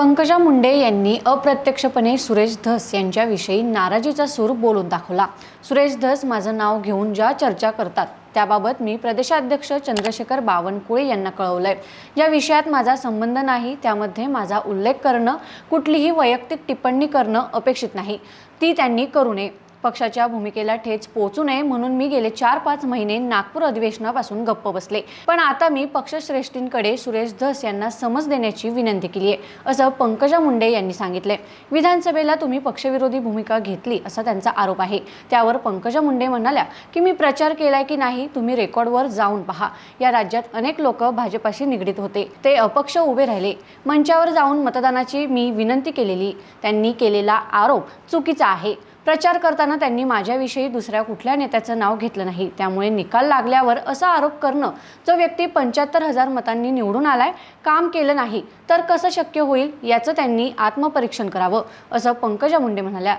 पंकजा मुंडे यांनी अप्रत्यक्षपणे सुरेश धस यांच्याविषयी नाराजीचा सूर बोलून दाखवला। सुरेश धस माझं नाव घेऊन ज्या चर्चा करतात त्याबाबत मी प्रदेशाध्यक्ष चंद्रशेखर बावनकुळे यांना कळवलंय। या विषयात माझा संबंध नाही, त्यामध्ये माझा उल्लेख करणं, कुठलीही वैयक्तिक टिप्पणी करणं अपेक्षित नाही, ती त्यांनी करू नये। पक्षाच्या भूमिकेला ठेच पोहोचू नये म्हणून मी गेले 4-5 महिने नागपूर अधिवेशनापासून गप्प बसले, पण आता मी पक्षश्रेष्ठींकडे सुरेश धस यांना समज देण्याची विनंती केली आहे, असं पंकजा मुंडे यांनी सांगितले। विधानसभेला तुम्ही पक्षविरोधी भूमिका घेतली असा त्यांचा आरोप आहे। त्यावर पंकजा मुंडे म्हणाल्या की मी प्रचार केलाय की नाही तुम्ही रेकॉर्डवर जाऊन पहा। या राज्यात अनेक लोक भाजपाशी निगडीत होते, ते अपक्ष उभे राहिले, मंचावर जाऊन मतदानाची मी विनंती केलेली, त्यांनी केलेला आरोप चुकीचा आहे। प्रचार करताना त्यांनी माझ्याविषयी दुसऱ्या कुठल्या नेत्याचं नाव घेतलं नाही, त्यामुळे निकाल लागल्यावर असा आरोप करणं, जो व्यक्ती 75,000 मतांनी निवडून आलाय, काम केलं नाही तर कसं शक्य होईल याचं त्यांनी आत्मपरीक्षण करावं, असं पंकजा मुंडे म्हणाल्या।